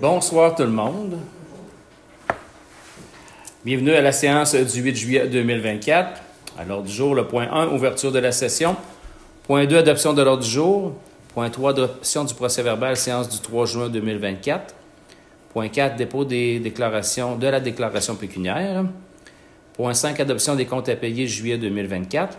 Bonsoir tout le monde. Bienvenue à la séance du 8 juillet 2024. À l'ordre du jour, le point 1, ouverture de la session. Point 2, adoption de l'ordre du jour. Point 3, adoption du procès-verbal, séance du 3 juin 2024. Point 4, dépôt de la déclaration pécuniaire. Point 5, adoption des comptes à payer juillet 2024.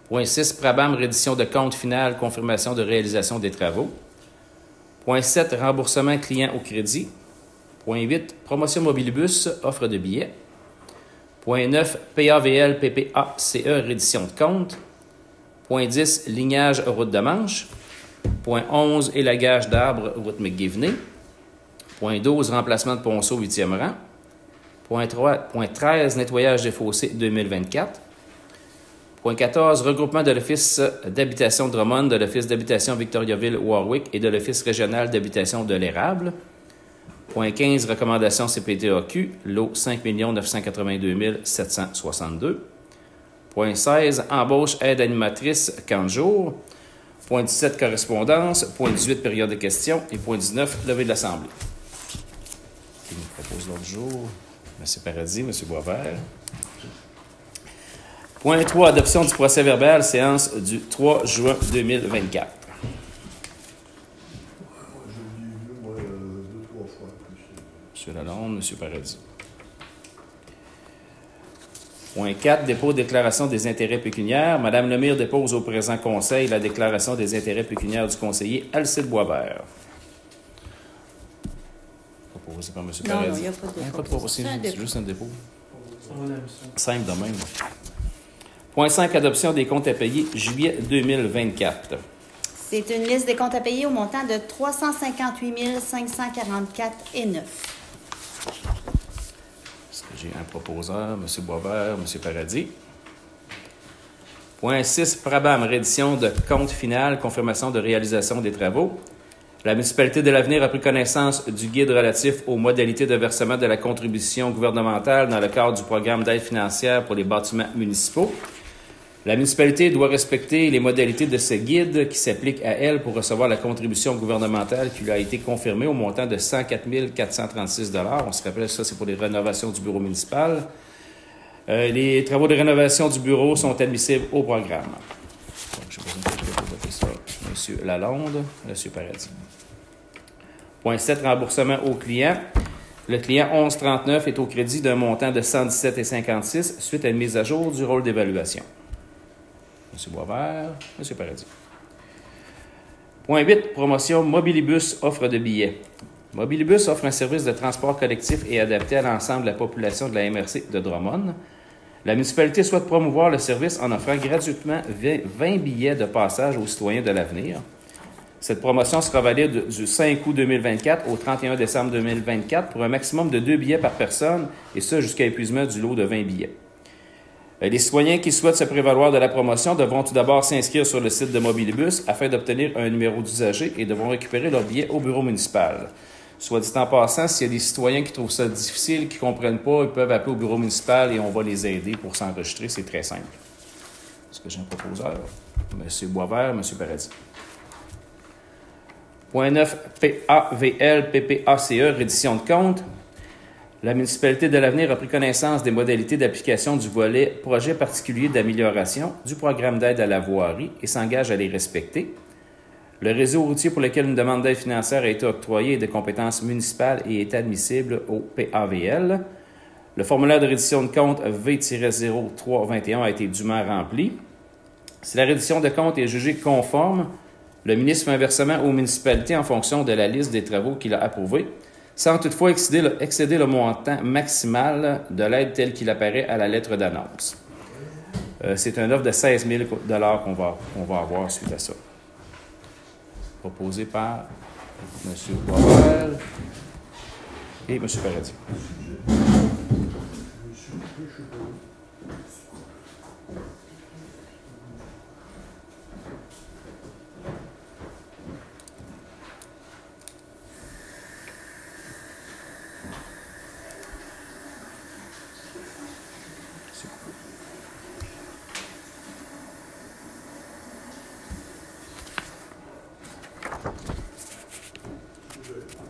Point 6, Prabam, reddition de compte final, confirmation de réalisation des travaux. Point 7, remboursement client au crédit. Point 8, promotion Mobilibus, offre de billets. Point 9, PAVL, PPACE, reddition de compte. Point 10, lignage route de Manche. Point 11, élagage d'arbres, route McGivney. Point 12, remplacement de ponceau 8e rang. Point 13, nettoyage des fossés 2024. Point 14, regroupement de l'Office d'habitation de Drummond, de l'Office d'habitation Victoriaville-Warwick et de l'Office régional d'habitation de l'Érable. Point 15, recommandation CPTAQ, lot 5 982 762. Point 16, embauche aide animatrice 40 jours. Point 17, correspondance. Point 18, période de questions. Et point 19, levée de l'Assemblée. Qui nous propose l'autre jour? M. Paradis, M. Boisvert. Point 3, adoption du procès-verbal, séance du 3 juin 2024. M. Lalonde, M. Paradis. Point 4, dépôt de déclaration des intérêts pécuniaires. Mme Lemire dépose au présent conseil la déclaration des intérêts pécuniaires du conseiller Alcide Boisvert. Proposé par M. Paradis. Non, il n'y a pas de dépôt. C'est juste un dépôt. Simple de même. Point 5, adoption des comptes à payer juillet 2024. C'est une liste des comptes à payer au montant de 358 544,9. Est-ce que j'ai un proposeur, M. Boisvert, M. Paradis? Point 6, Prabam, reddition de compte final, confirmation de réalisation des travaux. La municipalité de l'Avenir a pris connaissance du guide relatif aux modalités de versement de la contribution gouvernementale dans le cadre du programme d'aide financière pour les bâtiments municipaux. La municipalité doit respecter les modalités de ce guide qui s'applique à elle pour recevoir la contribution gouvernementale qui lui a été confirmée au montant de 104 436 $. On se rappelle, ça, c'est pour les rénovations du bureau municipal. Les travaux de rénovation du bureau sont admissibles au programme. Donc, je besoin de voter ça. M. Lalonde, M. Paradis. Point 7, remboursement au client. Le client 1139 est au crédit d'un montant de 117,56 suite à une mise à jour du rôle d'évaluation. M. Boisvert, M. Paradis. Point 8, promotion Mobilibus, offre de billets. Mobilibus offre un service de transport collectif et adapté à l'ensemble de la population de la MRC de Drummond. La municipalité souhaite promouvoir le service en offrant gratuitement 20 billets de passage aux citoyens de l'Avenir. Cette promotion sera valide du 5 août 2024 au 31 décembre 2024 pour un maximum de 2 billets par personne, et ce jusqu'à épuisement du lot de 20 billets. Les citoyens qui souhaitent se prévaloir de la promotion devront tout d'abord s'inscrire sur le site de Mobilibus afin d'obtenir un numéro d'usager et devront récupérer leur billet au bureau municipal. Soit dit en passant, s'il y a des citoyens qui trouvent ça difficile, qui ne comprennent pas, ils peuvent appeler au bureau municipal et on va les aider pour s'enregistrer. C'est très simple. Est-ce que j'ai un proposeur? M. Boisvert, M. Paradis. Point 9, PAVL, PPACE, reddition de compte. La municipalité de l'Avenir a pris connaissance des modalités d'application du volet projet particulier d'amélioration du programme d'aide à la voirie et s'engage à les respecter. Le réseau routier pour lequel une demande d'aide financière a été octroyée est de compétences municipales et est admissible au PAVL. Le formulaire de reddition de compte V-0321 a été dûment rempli. Si la reddition de compte est jugée conforme, le ministre fait un versement aux municipalités en fonction de la liste des travaux qu'il a approuvés, sans toutefois excéder le montant maximal de l'aide tel qu'il apparaît à la lettre d'annonce. C'est une offre de 16 000 $ qu'on va avoir suite à ça. Proposé par M. Boisvert et M. Paradis.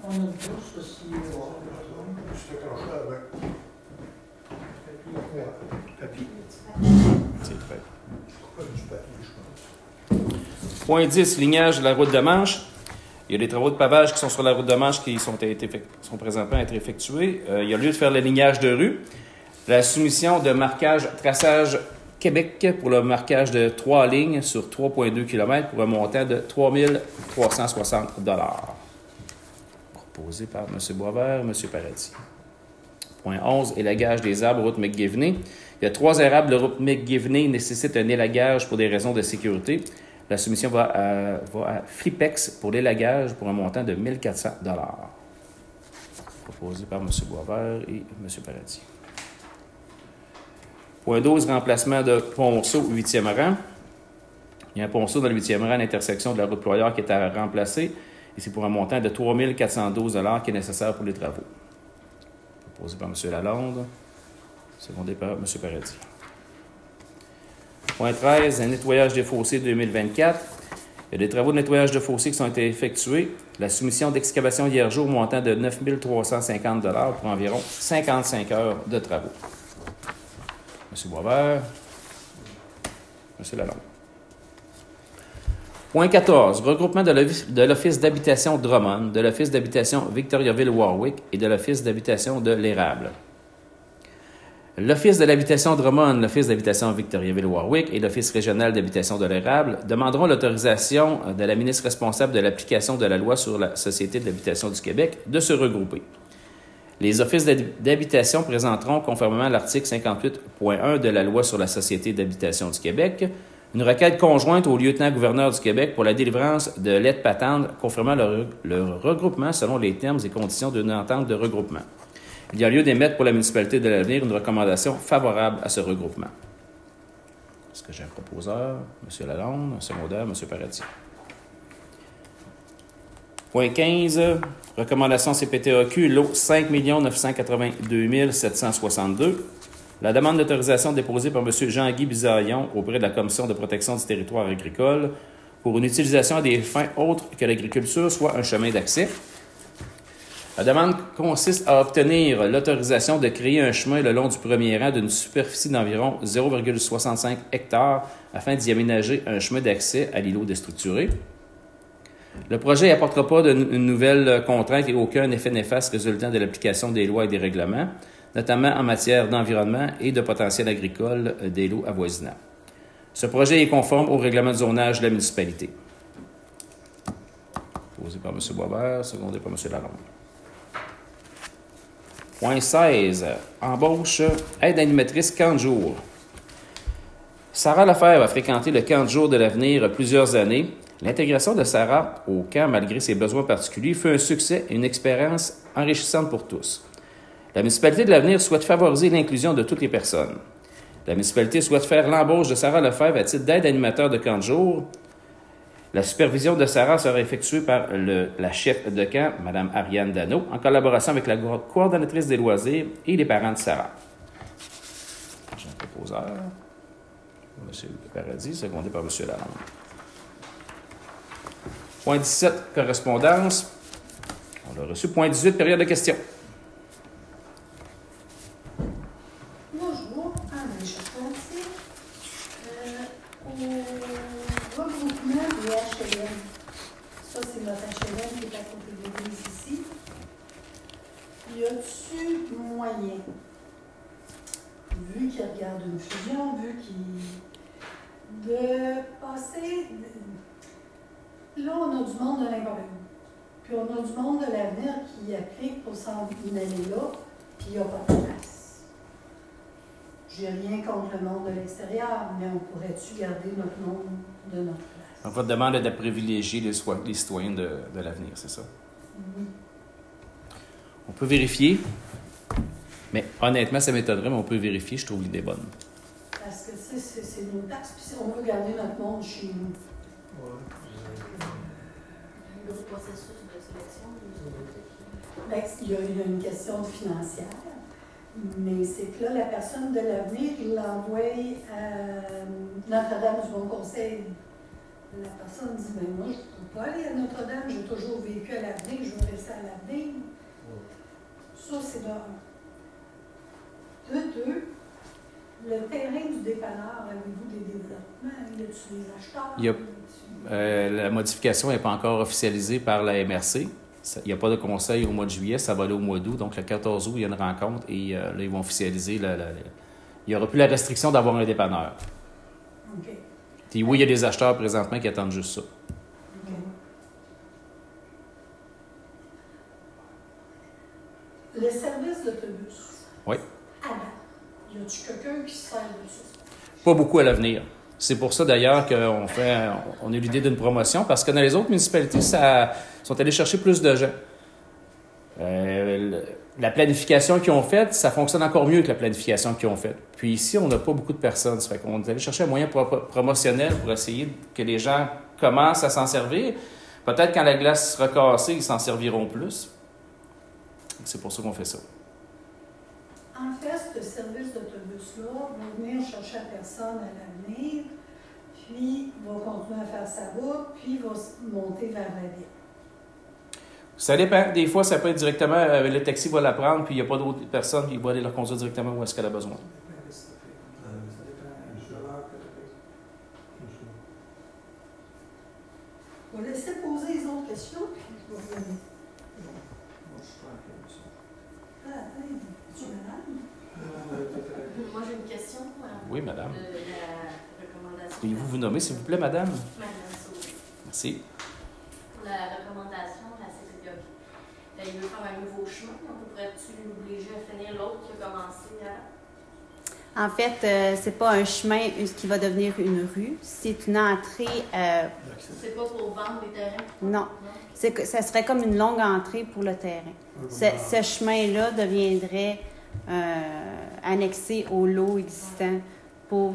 On a C'est très. Point 10, lignage de la route de Manche. Il y a des travaux de pavage qui sont sur la route de Manche qui sont présentement à être effectués. Il y a lieu de faire le lignage de rue. La soumission de marquage traçage Québec pour le marquage de 3 lignes sur 3,2 km pour un montant de 3 360 $. Proposé par M. Boisvert et M. Paradis. Point 11, élagage des arbres, route McGivney. Il y a 3 érables de route McGivney nécessitent un élagage pour des raisons de sécurité. La soumission va à Flipex pour l'élagage pour un montant de 1 400 $. Proposé par M. Boisvert et M. Paradis. Point 12, remplacement de ponceau 8e rang. Il y a un ponceau dans le 8e rang à l'intersection de la route Ployard qui est à remplacer. Et c'est pour un montant de 3 412 $ qui est nécessaire pour les travaux. Proposé par M. Lalonde, secondé par M. Paradis. Point 13, un nettoyage des fossés 2024. Il y a des travaux de nettoyage de fossés qui ont été effectués. La soumission d'excavation hier jour, montant de 9 350 $ pour environ 55 heures de travaux. M. Boisvert, M. Lalonde. Point 14. Regroupement de l'Office d'habitation Drummond, de l'Office d'habitation Victoriaville-Warwick et de l'Office d'habitation de l'Érable. L'Office de l'habitation Drummond, l'Office d'habitation Victoriaville-Warwick et l'Office régional d'habitation de l'Érable demanderont l'autorisation de la ministre responsable de l'application de la loi sur la Société d'habitation du Québec de se regrouper. Les offices d'habitation présenteront, conformément à l'article 58.1 de la loi sur la Société d'habitation du Québec, une requête conjointe au lieutenant-gouverneur du Québec pour la délivrance de lettres patentes confirmant leur regroupement selon les termes et conditions d'une entente de regroupement. Il y a lieu d'émettre pour la municipalité de l'Avenir une recommandation favorable à ce regroupement. Est-ce que j'ai un proposeur? M. Lalonde, un secondaire, M. Paradis. Point 15, recommandation CPTAQ, lot 5 982 762. La demande d'autorisation déposée par M. Jean-Guy Bisaillon auprès de la Commission de protection du territoire agricole pour une utilisation à des fins autres que l'agriculture, soit un chemin d'accès. La demande consiste à obtenir l'autorisation de créer un chemin le long du premier rang d'une superficie d'environ 0,65 hectares afin d'y aménager un chemin d'accès à l'îlot déstructuré. Le projet n'apportera pas une nouvelle contrainte et aucun effet néfaste résultant de l'application des lois et des règlements, notamment en matière d'environnement et de potentiel agricole des lots avoisinants. Ce projet est conforme au règlement de zonage de la municipalité. Posé par M. Boisvert, secondé par M. Lalonde. Point 16. Embauche, aide animatrice camp de jour. Sarah Lefebvre a fréquenté le camp de jour de l'Avenir plusieurs années. L'intégration de Sarah au camp, malgré ses besoins particuliers, fut un succès et une expérience enrichissante pour tous. La municipalité de l'Avenir souhaite favoriser l'inclusion de toutes les personnes. La municipalité souhaite faire l'embauche de Sarah Lefebvre à titre d'aide animateur de camp de jour. La supervision de Sarah sera effectuée par la chef de camp, Mme Ariane Dano, en collaboration avec la coordonnatrice des loisirs et les parents de Sarah. J'ai un proposeur, M. Paradis, secondé par M. Lalonde. Point 17, correspondance. On l'a reçu. Point 18, période de questions. Bonjour, Anne Charpentier. Au regroupement du HLM, ça c'est notre HLM qui est à côté de l'église ici. Y a-t-il moyen, vu qu'il regarde une fusion, vu qu'il. de passer. Là, on a du monde de l'inconvénient. Puis on a du monde de l'avenir qui applique pour s'en aller là, puis il n'y a pas de place. J'ai rien contre le monde de l'extérieur, mais on pourrait-tu garder notre monde de notre place? Donc, votre demande est de privilégier les citoyens de l'avenir, c'est ça? Oui. On peut vérifier, mais honnêtement, ça m'étonnerait, mais on peut vérifier, je trouve l'idée bonne. Parce que, tu sais, c'est nos taxes, puis on veut garder notre monde chez nous. Le processus de sélection, Ben, il y a une question financière, mais c'est que là, la personne de l'avenir, il l'envoie à Notre-Dame du Bon Conseil. La personne dit, ben moi, je ne peux pas aller à Notre-Dame, j'ai toujours vécu à l'avenir, je veux rester à l'avenir. Ça, c'est de un. De deux, le terrain du dépanneur, avez-vous des développements? Y a-t-il des acheteurs? Il y a- la modification n'est pas encore officialisée par la MRC. Il n'y a pas de conseil au mois de juillet, ça va aller au mois d'août. Donc, le 14 août, il y a une rencontre et là, ils vont officialiser. Il n'y aura plus la restriction d'avoir un dépanneur. OK. Puis oui, il y a des acheteurs présentement qui attendent juste ça. OK. Le service d'autobus. Oui. Avant, y a-t-il quelqu'un qui sert de ça? Pas beaucoup à l'avenir. C'est pour ça d'ailleurs qu'on a eu l'idée d'une promotion, parce que dans les autres municipalités, ça sont allés chercher plus de gens. La planification qu'ils ont faite, ça fonctionne encore mieux que la planification qu'ils ont faite. Puis ici, on n'a pas beaucoup de personnes. Ça fait qu'on est allé chercher un moyen promotionnel pour essayer que les gens commencent à s'en servir. Peut-être quand la glace sera cassée, ils s'en serviront plus. C'est pour ça qu'on fait ça. En fait, ce service d'autobus-là va venir chercher la personne à l'avenir, puis va continuer à faire sa route, puis va monter vers la ville. Ça dépend. Des fois, ça peut être directement, le taxi va la prendre, puis il n'y a pas d'autres personnes, puis il va aller la conduire directement où est-ce qu'elle a besoin. Je vais laisser poser les autres questions, puis je vais revenir. Ah, hey, tu es malade? Moi, j'ai une question. Oui, madame. De la recommandation. Pourriez-vous vous nommer, s'il vous plaît, madame? Madame Sauvé. Merci. Pour la recommandation de la CCDOC. Il veut faire un nouveau chemin, donc pourrais-tu l'obliger à finir l'autre qui a commencé à... En fait, c'est pas un chemin qui va devenir une rue. C'est une entrée. C'est pas pour vendre des terrains? Non. Ça serait comme une longue entrée pour le terrain. Ce chemin-là deviendrait annexé au lot existant.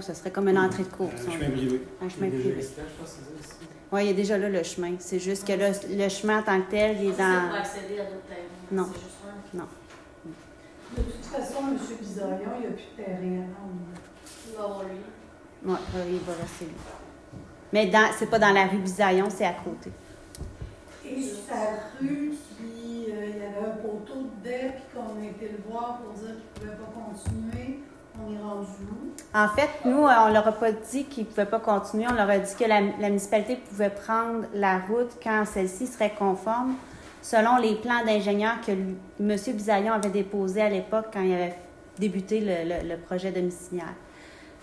Ce serait comme une entrée de course. Un chemin privé. Un chemin privé. Oui, il y a déjà là le chemin. C'est juste que là, le chemin en tant que tel, il est C'est dans. pour accéder à d'autres terrains. Non. C'est juste un. Non. De toute façon, M. Bizarion, il n'y a plus de terrain à vendre. Il va avoir lui. Oui, il va rester là. Mais c'est pas dans la rue Bisaillon, c'est à côté. Et sa rue, qui, il y avait un poteau dedans, puis qu'on a été le voir pour dire qu'il ne pouvait pas continuer, on est rendu où? En fait, nous, on leur a pas dit qu'ils ne pouvaient pas continuer. On leur a dit que la municipalité pouvait prendre la route quand celle-ci serait conforme, selon les plans d'ingénieur que M. Bisaillon avait déposés à l'époque quand il avait débuté le projet domiciliaire.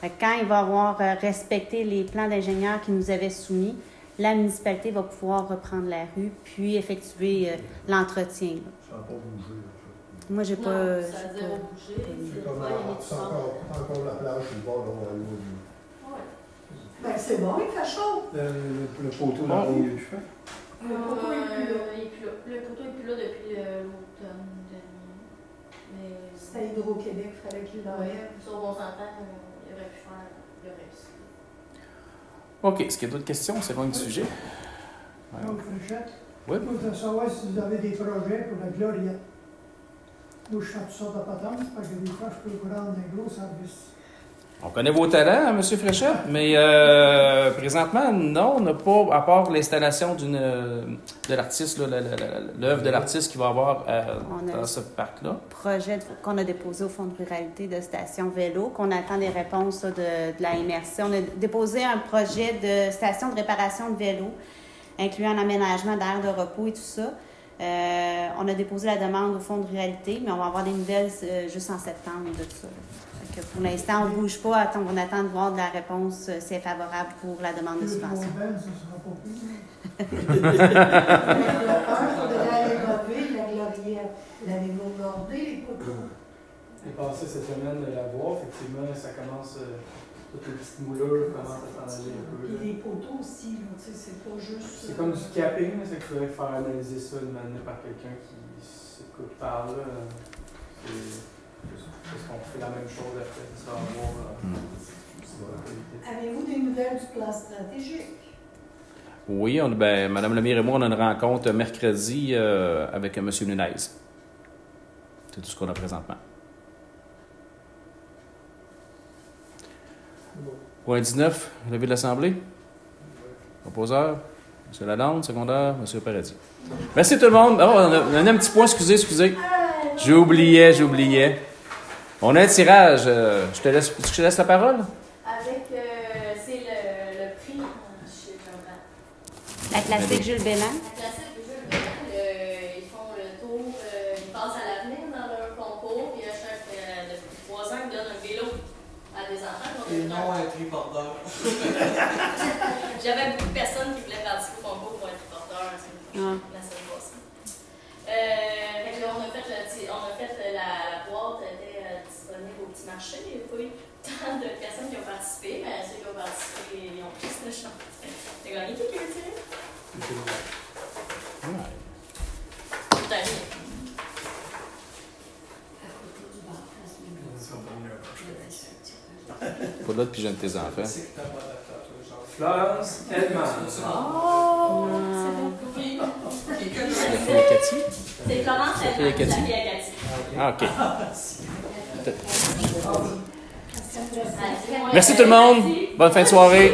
Fait que quand il va avoir respecté les plans d'ingénieur qu'il nous avait soumis, la municipalité va pouvoir reprendre la rue puis effectuer l'entretien. Ça n'a pas bougé. Moi, j'ai Non, pas. ça a zéro bougé. C'est C'est comme pas, il y a des c'est sortes. encore la plage sur le bord de l'Ohio. Ouais. Ben, c'est bon, il fait chaud. Le poteau dans le chemin. Le poteau est plus là. Il est plus là. Le poteau n'est plus là depuis l'automne dernier. Mais. C'était Hydro-Québec, il fallait qu'il l'enlève. Sauf qu'on s'entend, il aurait pu faire le reste. OK. Est-ce qu'il y a d'autres questions? C'est loin du sujet. Ouais. Donc, Fréchette, Oui. je voudrais savoir si vous avez des projets pour la Gloriette. Moi, je fais toutes sortes de patentes, parce que des fois, je peux vous rendre un gros service. On connaît vos talents, hein, M. Fréchette, mais présentement, non, on n'a pas, à part l'installation de l'artiste, l'œuvre de l'artiste qu'il va avoir dans ce parc-là. Projet qu'on a déposé au Fonds de ruralité de station vélo, qu'on attend des réponses là, de la MRC. On a déposé un projet de station de réparation de vélo, incluant un aménagement d'aires de repos et tout ça. On a déposé la demande au Fonds de ruralité, mais on va avoir des nouvelles juste en septembre de tout ça. Fait que pour l'instant, on ne bouge pas. On attend de voir de la réponse si c'est favorable pour la demande de Le subvention. Belle, ça sera pas plus. Il faudrait aller lever la Gloriette. L'avez-vous regardé, les poteaux? J'ai passé cette semaine de la voir, effectivement, ça commence, toutes les petites moulures commencent à s'en aller un peu. Puis Là. les poteaux aussi, là, tu sais, c'est pas juste... C'est comme du capping, c'est qu'il faudrait faire analyser ça de manière par quelqu'un qui s'écoute par là. Est-ce qu'on fait la même chose après ça va voir Avez-vous des nouvelles du plan stratégique? Oui, Mme Lemire et moi, on a une rencontre mercredi avec M. Nunez. C'est tout ce qu'on a présentement. Point 19, levé de l'Assemblée. Proposeur, M. Lalonde, secondaire, M. Paradis. Merci tout le monde. Oh, on a un petit point, excusez. J'oubliais. On a un tirage. Je te laisse la parole. Avec, c'est le prix. La classique Jules Bélan. La classique Jules Bélan, ils font le tour, ils passent à l'avenir dans leur concours, puis à chaque depuis 3 ans, ils donnent un vélo à des enfants. Et non un triporteur. J'avais beaucoup de personnes qui voulaient participer au concours pour être triporteur la semaine passée. Fait que là, on a fait la boîte était disponible au petit marché. Il n'y a pas eu tant de personnes qui ont participé, mais ceux qui ont participé, ils ont tous le champ. T'as gagné qui veut tirer? T'as gagné. Pas d'autres puis j'aime tes enfants. Florence Edman. Oh! C'est la fille à Cathy? C'est Florence C'est la fille à Cathy. Cathy. Ah, OK. Merci tout le monde. Bonne fin de soirée.